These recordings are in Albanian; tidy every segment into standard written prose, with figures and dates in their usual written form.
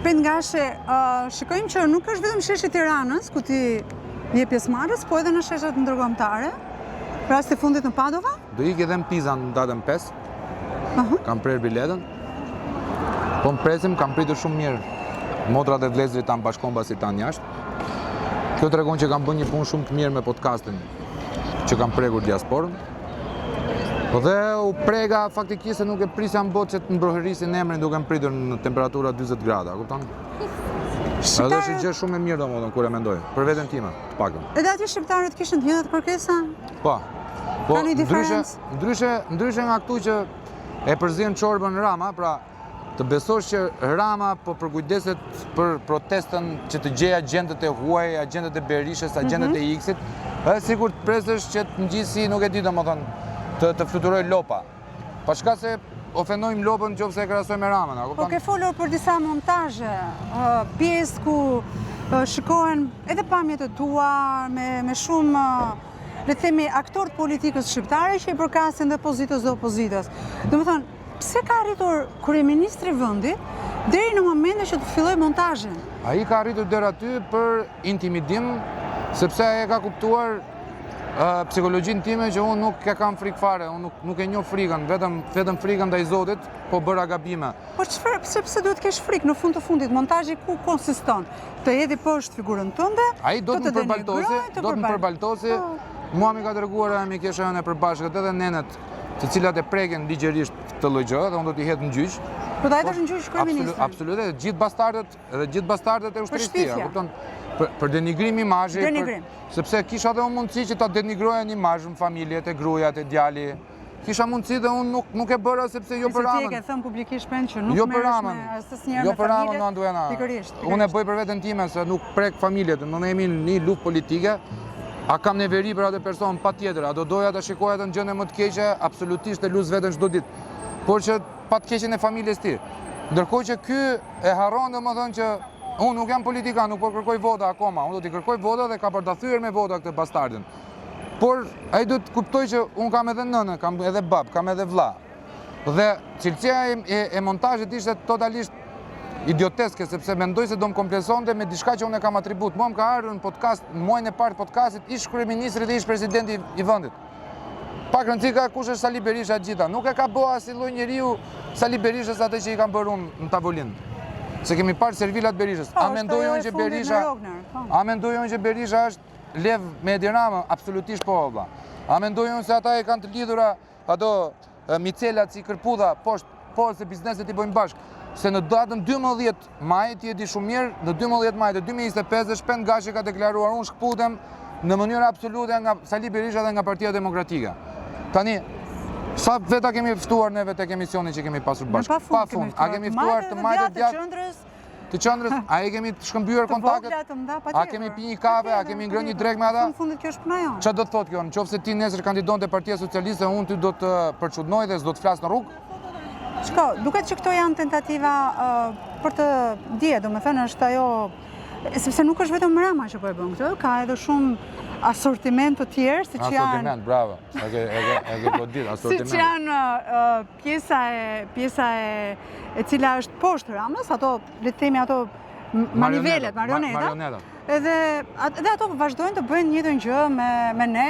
Pengashe, shikojmë që nuk është vetëm sheshi Tiranës, ku ti je pjesëmarrës, po edhe në sheshat ndërkombëtare. Rasti fundit në Padova? Do ikë edhe në Pisa në datën 5. Kam prerë biletën. Po më presim, kam pritur shumë mirë. Motrat e vlezërit tanë bashkon basi tanë jashtë. Kjo tregon që kam bërë një punë shumë të mirë me podcastin që kam prekur diasporën. Dhe u prega faktikisht se nuk e prisja në botë që të mbrohërisin emrin duke më pritur në temperatura 40 grada, kupton? Edhe është gjë shumë e mirë domethënë kur e mendoj, për veten time, të paktën. Edhe aty shqiptarët kishin të njëjtat kërkesa? Po. Po, Ka një diferencë? ndryshe nga këtu që e përzien çorbën Rama, pra të besosh që Rama po përkujdeset për protestën që të gjej agjentët e huaj, agjentët e Berishës, agjentët e X-it, edhe sikur të presësh që të ngjisi, nuk e di domethënë, të fluturoj lopa. Pa shka se ofendojmë lopën nëse e krahasojmë me Ramën. Po ke folur për disa montazhe, pjesë ku shikohen edhe pamjet e tua me shumë, le të themi, aktorë politikës shqiptare që i përkasin dhe pozitës dhe opozitës. Domethënë, pse ka arritur kryeministri i vendit deri në momentin që të filloj montazhin? Ai ka arritur deri aty për intimidim, sepse ai e ka kuptuar psikologjinë time që unë nuk e kam frikë fare, unë nuk e njoh frikën, vetëm frikën ndaj Zotit, po bëra gabime. Po çfarë, pse duhet të kesh frikë në fund të fundit? Montazhi ku konsiston? Të hedhë poshtë figurën tënde? Ai do të më përbaltosi. Mua mi ka treguar mi keshën e përbashkët edhe nenet, të cilat e preken ligjërisht të lloj gjë, dhe unë do t'i hedh në gjyq. Po ta hedhësh në gjyq kryeministrin? Absolutisht, gjithë bastardët e ushtrisë, kupton? Për denigrim imazhi, sepse kisha dhe unë mundësi që ta denigroja një imazh në familje, të grujat, të djali. Kisha mundësi dhe unë nuk e bëra sepse jo për Ramën. Se ti e ke thënë publikisht që nuk merresh me asnjëherë me familje. Pikërisht. Unë e bëj për veten time se nuk prek familjet, ne jemi në një luftë politike. A kam neveri për atë person patjetër, a do doja të shikoja të në gjëne më të keqe, absolutisht e luz veten çdo ditë. Por që pa të keqen e familjes ti. Ndërkohë që ky e harron domethënë që unë nuk jam politikan, nuk po kërkoj vota akoma, unë do t'i kërkoj vota dhe ka për ta thyer me vota këtë bastardin. Por ai duhet të kuptoj që unë kam edhe nënë, kam edhe bab, kam edhe vlla. Dhe cilësia e montazhit ishte totalisht idioteske, sepse mendoj se do më komplesonte me diçka që unë e kam atribut. Mua më ka ardhur në podcast, në muajin e parë të podcastit, ish kryeministri dhe ish presidenti i vendit. Pak rëndësi ka kush është Sali Berisha gjitha. Nuk e ka bëu asnjë lloj njeriu Sali Berishës atë që i kam bërë unë në tavolinë. Se kemi parë servilat Berishës. A mendoj unë që Berisha është lev me Edi Ramën? Absolutisht po, valla. A mendoj unë se ata e kanë të lidhura ato micelat si kërpudha po se bizneset i bëjnë bashkë. Se në datën 12 maj, ti e di shumë mirë, në 12 maj të 2025 Shpend Gashi ka deklaruar unë shkputem në mënyrë absolute nga Sali Berisha dhe nga Partia Demokratike. Tani, sa veta kemi ftuar neve tek emisioni që kemi pasur bashkë? Pa fund. A kemi ftuar të majtë djatë të qendrës? A e kemi shkëmbyer kontaktet? A kemi pi një kafe? A kemi ngrënë një drekë me ata? Në fundit kjo është puna jonë. Çfarë do të thotë kjo? Nëse ti nesër kandidonte Partia Socialiste, unë ty do të përçudnoj dhe s'do të flas në rrugë? Shko, duket që këto janë tentativa për të dje, domethënë është ajo, sepse nuk është vetëm Rama që po e bën këtë, ka edhe shumë asortiment të tjerë, siç janë... Asortiment, bravo. E ke godit, asortiment. Siç janë pjesa e cila është poshtë Ramës, ato, le të themi ato manivelet, marionetat. Edhe ato vazhdojnë të bëjnë njëjtën gjë me ne,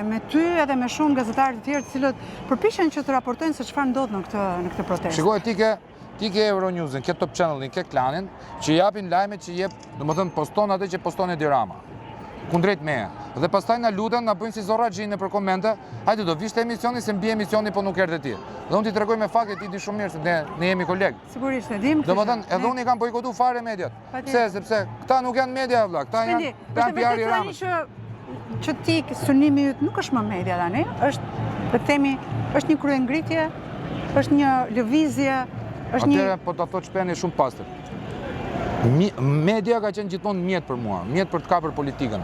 me ty edhe me shumë gazetarë të tjerë të cilët përpiqen që të raportojnë se çfarë ndodh në këtë protestë. Shikoj, ti ke Euronewsin, ke Top Channelin, ke Klanin, që japin lajmet që jep, domethënë poston atë që poston Edi Rama. Kundrejt meje. Dhe pastaj na luten, na bëjnë si zorraxhinë për komente, hajde do vishte emisioni se mbi emisioni po nuk erdhe ti. Dhe unë ti tregoj me fakte, ti di shumë mirë se ne jemi kolegë. Sigurisht e dim. Domethënë, edhe unë i kam bojkotuar fare mediat. Pse? Sepse këta nuk janë media vëlla, këta janë PR i Ramës. Që ti synimi yt nuk është më media tani, është, le të themi, është një kryengritje, është një lëvizje, është një... Atëherë po ta thotë Shpeni shumë pastër. Media ka qenë gjithmonë mjet për mua, mjet për të kapur politikën.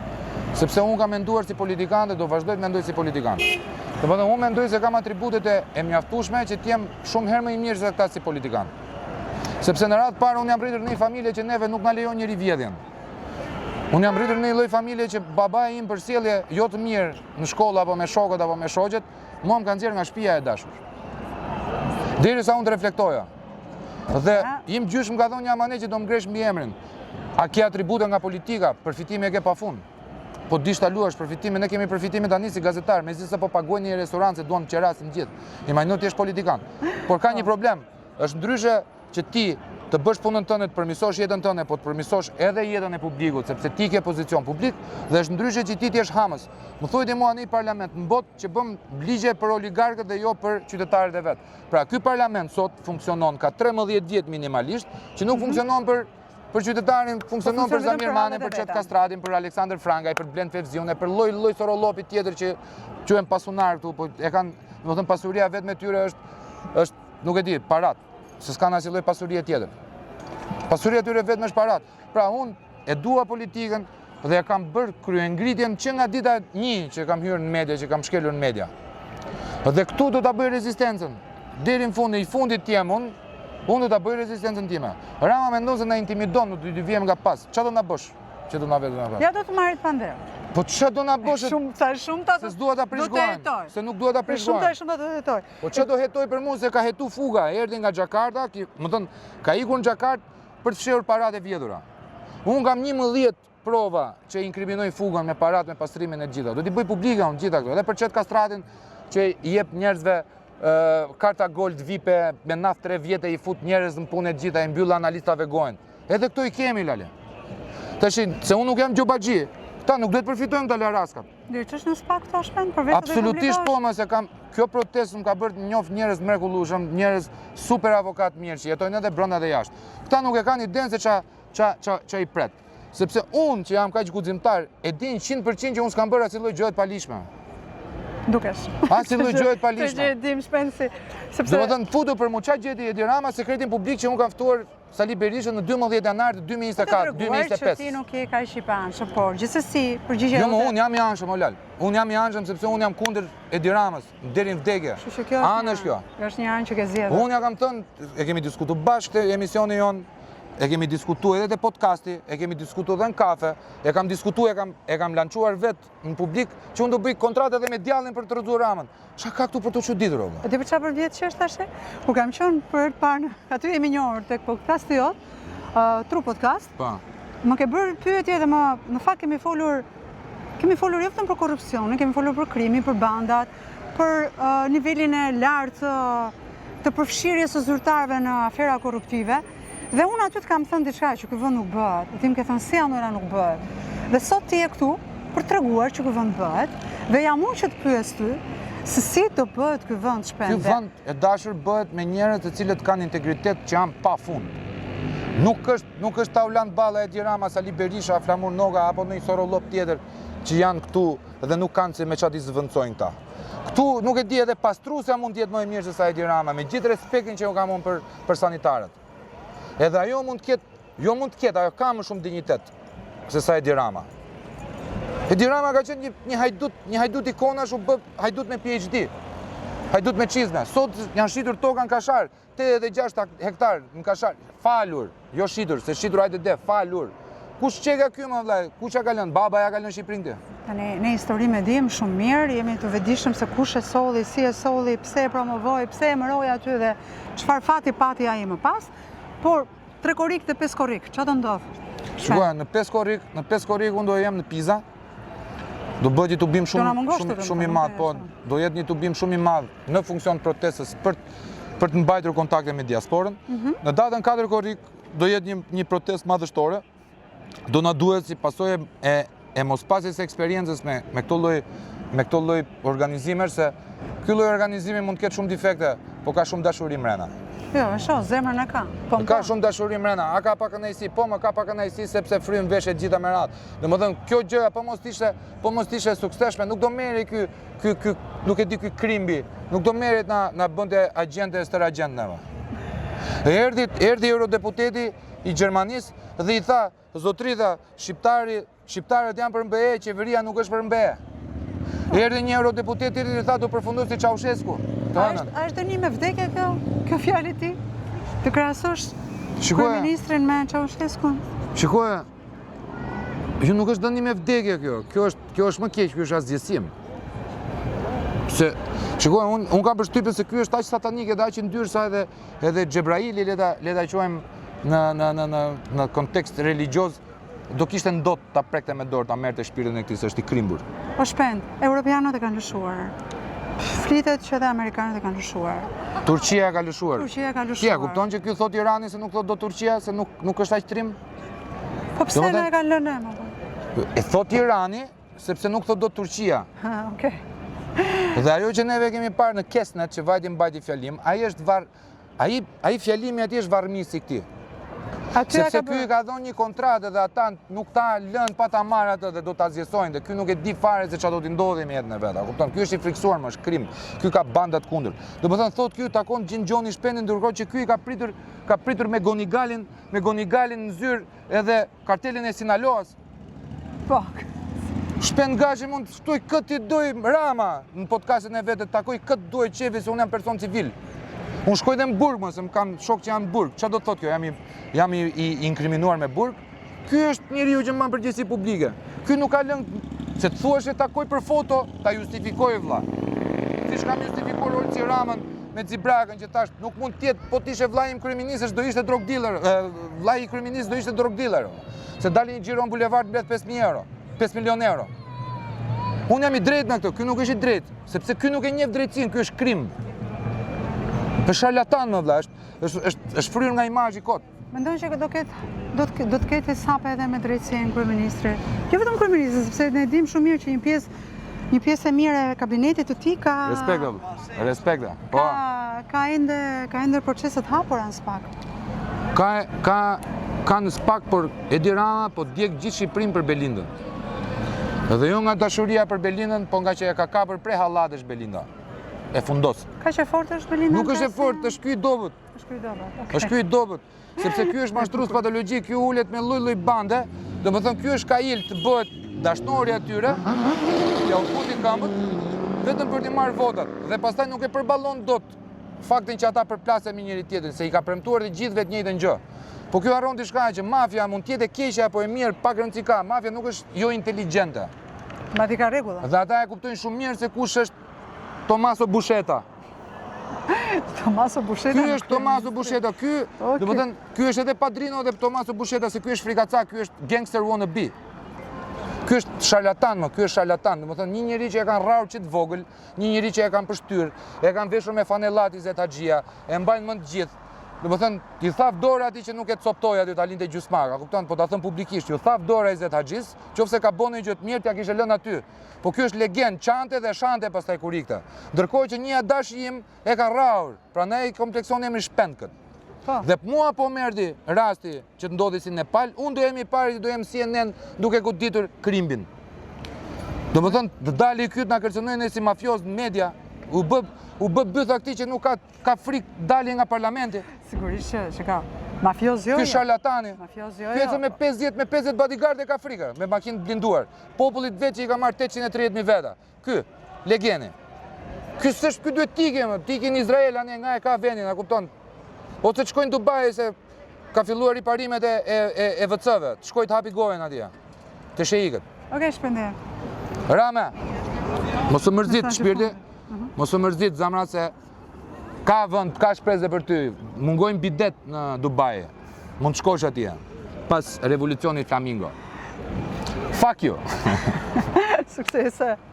Sepse unë kam menduar si politikan dhe do vazhdoj të mendoj si politikan. Domethënë unë mendoj se kam atributet e mjaftueshme që të jem shumë herë më i mirë se ata si politikan. Sepse në radhë parë unë jam rritur në një familje që neve nuk na lejon njëri vjedhjen. Unë jam rritur në një lloj familje që babai im për sjellje jo të mirë në shkollë apo me shokët apo me shoqet, mua më ka nxjerr nga shtëpia e dashur. Derisa unë të reflektoja. Dhe im gjysh më ka thonë një amane që do më gresh mbi emrin. A ke atribute nga politika, përfitimi e ke pa fund. Po dish ta luash përfitimin, ne kemi përfitimin tani si gazetar, mezi se po paguajnë një restorant se duan të qerasin gjithë. Imagino ti je politikan. Por ka një problem, është ndryshe që ti të bësh punën tënde, të përmirësosh jetën tënde, po të përmirësosh edhe jetën e publikut, sepse ti ke pozicion publik, dhe është ndryshe që ti jesh Hamës. Më thojtë mua në një parlament në botë që bëm ligje për oligarkët dhe jo për qytetarët e vet. Pra ky parlament sot funksionon ka 13 vjet minimalisht, që nuk funksionon për qytetarin, funksionon për Zamir Mane, për Qet Kastradin, për Aleksandr Frangaj, për Blend Fevziune, për lloj sorollopi tjetër që quhen pasunar këtu, po e kanë, domethënë pasuria vetëm e tyre është nuk e di, parat, se s'kan asnjë lloj pasurie tjetër. Pasuria e tyre vetëm është parat. Pra unë e dua politikën dhe e kam bërë kryengritjen që nga dita 1 që kam hyrë në media, që kam shkelur në media. Dhe këtu do ta bëj rezistencën. Deri në fund, i fundit tjem unë do ta bëj rezistencën time. Rama mendon se na intimidon, do të vjem nga pas. Çfarë do na bësh? Që do na vetë na. Ja do të marrit pandem. Po çfarë do na bësh? Shumë se s'dua ta prish gojën. Se nuk dua ta prish gojën. Shumë do të hetoj. Po çfarë do hetoj për mua se ka hetu fuga, erdhi nga Xhakarta, më thon, ka ikur në Xhakartë për të fshehur paratë e vjedhura. Unë kam 11 prova që inkriminoj fugën me paratë, me pastrimin e gjitha. Do t'i bëj publike unë gjitha këto, edhe për Qet Kastradin që i jep njerëzve karta gold vipe me naftë 3 vjetë i fut njerëz në punë e gjitha, i mbyll analistave gojën. Edhe këto i kemi lale. Tashin, se unë nuk jam Gjobaxhi, këta nuk do të përfitojmë këta laraskat. Dhe ç'është në spak këto shpen për vetë. Absolutisht po, më se kam kjo protestë më ka bërë të njoh njerëz mrekullueshëm, njerëz super avokat mirë që jetojnë edhe brenda dhe jashtë. Këta nuk e kanë idenë se ç'a i pret. Sepse unë që jam kaq guximtar, e din 100% që unë s'kam bërë asnjë lloj gjëje të palishme. Dukesh. Asnjë lloj gjëje të palishme. Se gjë dim shpensi, sepse domethënë futu për muça gjeti Edi Rama sekretin publik që unë kam ftuar Sali Berishën në 12 janar të 2024-2025. Që ti nuk je kaq i anshëm, por gjithsesi përgjigje. Jo, unë jam i anshëm, Olal. Unë jam i anshëm sepse unë jam kundër Edi Ramës deri në vdekje. Anë është kjo. Është një anë që ke zgjedhur. Unë ja kam thënë, e kemi diskutuar bashkë te emisioni jon, e kemi diskutuar edhe te podcasti, e kemi diskutuar edhe në kafe, e kam diskutuar, e kam lançuar vetë në publik që unë do bëj kontratë edhe me djallin për të rrethuar Ramën. Çka ka këtu për të çuditur o? Po ti për çfarë për vjet që është tash? Ku kam qenë për të parë, aty jemi njohur tek podcasti jot, Tru Podcast. Po. Më ke bërë pyetje dhe në fakt kemi folur jo vetëm për korrupsionin, kemi folur për krimin, për bandat, për nivelin e lartë të përfshirjes së zyrtarëve në afera korruptive. Dhe unë aty të kam thënë diçka që ky vend nuk bëhet. Ti më ke thënë si Anora nuk bëhet. Dhe sot ti je këtu për treguar që ky vend bëhet, dhe jam unë që të pyes ty se si do bëhet ky vend shpende. Ky vend e dashur bëhet me njerëz të cilët kanë integritet që janë pafund. Nuk është Tauland Balla, Edi Rama, Sali Berisha, Flamur Noga apo ndonjë sorollop tjetër që janë këtu dhe nuk kanë se me çfarë zvendçojnë këta. Këtu nuk e di edhe pastrusja mund të jetë më e mirë se sa Edi Rama, me gjithë respektin që u kam unë për sanitarët. Edhe ajo mund të ketë, ajo ka më shumë dinjitet se sa Edi Rama. Edi Rama ka qenë një hajdut ikonash, u bë hajdut me PhD, hajdut me çizme. Sot janë shitur toka në Kashar, 86 hektar në Kashar, falur, jo shitur, se shitur hajde de, falur. Kush çeka ky më vllai? Kush ja ka lënë? Baba ja ka lënë Shqipërinë këtë? Tani ne historinë e dim shumë mirë, jemi të vetëdijshëm se kush e solli, si e solli, pse e promovoi, pse e mëroi aty dhe çfarë fati pati ai më pas. Por 3 korrik dhe 5 korrik, çfarë do ndodh? Shikoj, në 5 korrik unë do jem në Piza. Do bëhet një tubim shumë i madh, po do jetë një tubim shumë i madh në funksion protestës për të mbajtur kontakte me diasporën. Në datën 4 korrik do jetë një protestë madhështore. Do na duhet si pasojë e mospasjes së eksperiencës me këto lloj organizimesh, se ky lloj organizimi mund të ketë shumë defekte, po ka shumë dashuri brenda. Jo, e shoh, zemrën e ka. Ka shumë dashuri brenda. A ka pa kënaqësi? Po, më ka pa kënaqësi sepse frym veshje gjitha me radhë. Domethënë, kjo gjë po mos ishte suksesshme, nuk do merri ky nuk e di ky krimbi, nuk do merret na bënte agjente stëragent neve. Erdhi eurodeputeti i Gjermanisë dhe i tha, zotritha, shqiptarët janë për MBE, qeveria nuk është për MBE. Erdhi një eurodeputet i tha do përfundosh si Ceaușescu. A është dënim me vdekje kjo fjalë ti? Të krahasosh kryeministrin me Ceaușescun? Shikoj, jo nuk është dënim me vdekje kjo. Kjo është më keq, kjo është asgjësim. Se, shikoj, unë kam përshtypjen se ky është aq satanik edhe aq i ndyrë sa edhe Xhebraili, le ta quajmë në kontekst religjoz, do kishte ndot ta prekte me dorë, ta merrte shpirtin e këtij, se është i krimbur. Po shpend, europianët e kanë lëshuar. Flitet që edhe amerikanët e kanë lëshuar. Turqia ka lëshuar. Turqia ka lëshuar. Ti kupton që ky thot Irani se nuk thot do Turqia, se nuk është aq trim? Po pse ne e kanë lënë më? E thot Irani sepse nuk thot do Turqia. Okej. Dhe ajo që neve kemi parë në Kesnet që vajti mbajti fjalim, ai fjalimi atij është varrëmisi i këtij. Sepse ky ka dhënë një kontratë dhe ata nuk ta lënë pa ta marrë atë dhe do ta zgjesojnë dhe ky nuk e di fare se çfarë do t'i ndodhi me jetën e vet. Kupton? Ky është i friksuar, më është krim. Ky ka bandat kundër. Domethënë thot ky takon Xhinxhoni Shpendin, ndërkohë që ky ka pritur me Gonigalin në zyrë edhe kartelin e Sinaloas. Po. Shpend Gashi mund të ftoj këtë doj Rama në podcastin e vet, të takoj këtë doj qefi se unë jam person civil. Unë shkoj dhe në burg, se më kam shok që janë në burg. Qa do të thot kjo? Jam i inkriminuar me burg. Ky është njeriu që më përgjegjësi publike. Ky nuk ka lënë, se të thuash e takoj për foto, ta justifikoj vlla. Siç kam justifikuar Olci Ramën me Xibrakën që thash, nuk mund të jetë, po të ishe vllai im kryeminist do ishte drog dealer, vllai i kryeminist do ishte drog dealer. Se dalin një xhiro në bulevard mbledh 5.000 euro, 5 milion euro. Unë jam i drejtë në këtë, ky nuk është i drejtë, sepse ky nuk e njeh drejtësinë, ky është krim. Është sharlatan më vlla, është fryrë nga imazhi kot. Mendon që do të ketë sape edhe me drejtësinë kryeministri. Jo vetëm kryeministri, sepse ne dim shumë mirë që një pjesë e mirë e kabinetit të tij ka Respekta. Po. Ka ende procese të hapura në SPAK. Ka në SPAK, por Edi Rama po djeg gjithë Shqipërinë për Belindën. Dhe jo nga dashuria për Belindën, po nga që e ka kapur prej hallatesh Belinda. E fundos. Ka që fort është Belinda? Nuk është e fort, është ky i dobët. Është ky i dobët. Sepse ky është mashtrues patologjik, ky ulet me lloj-lloj bande, domethënë ky është kail të bëhet dashnori atyre, ja u futi këmbët, vetëm për të marrë votat. Dhe pastaj nuk e përballon dot faktin që ata përplasen me njëri tjetrin, se i ka premtuar të gjithëve të njëjtën gjë. Po ky harron diçka që mafia mund të jetë e keqe apo e mirë, pak rëndësi ka. Mafia nuk është jo inteligjente. Mafia ka rregulla. Dhe ata e kuptojnë shumë mirë se kush është Tommaso Buscetta. Tommaso Buscetta. Ky është Tommaso Buscetta, domethënë ky është edhe padrino dhe Tommaso Buscetta, se ky është frikacak, ky është gangster wannabe. Ky është sharlatan, ky është sharlatan, domethënë një njeri që e kanë rrarë çit vogël, një njeri që e kanë përshtyr, e kanë veshur me fanellati Zet Haxhia, e mbajnë mend gjithë. Domethënë, i thaf dorë atij që nuk e coptoi aty ta linte gjysmaka, kupton? Po ta them publikisht, ju thaf dorë ai Zet Haxhis, qofse ka bënë gjë të mirë t'ja kishte lënë aty. Po ky është legend, çante dhe shante pastaj kur ikte. Ndërkohë që një adash im e ka rrahur, prandaj komplekson emri Shpend kët. Dhe mua po merdi rasti që të ndodhi si Nepal, unë do jem i pari, do jem CNN duke goditur krimbin. Domethënë, të dali ky na kërcënojnë ne si mafioz në media, u bë bytha këtij që nuk ka frikë dalje nga parlamenti. Sigurisht që ka. Mafioz jo. Ky sharlatani. Mafioz jo. Pjesë me 50 bodyguard e ka frikë, me makinë blinduar. Popullit vetë që i ka marrë 830.000 veta. Ky, legjeni. Ky duhet tiki në Izrael, nga e ka vendin, a kupton? Ose të shkojnë Dubai se ka filluar riparimet e VC-ve, të shkojnë të hapi gojen atje, të shehikët. Okej, Shpende. Rame, mos u mërzit shpirti, mos u mërzit zamra se ka vend, ka shpresë për ty. Mungojnë bidet në Dubai, mund të shkosh atje, pas revolucionit Flamingo. Fuck you! Suksese!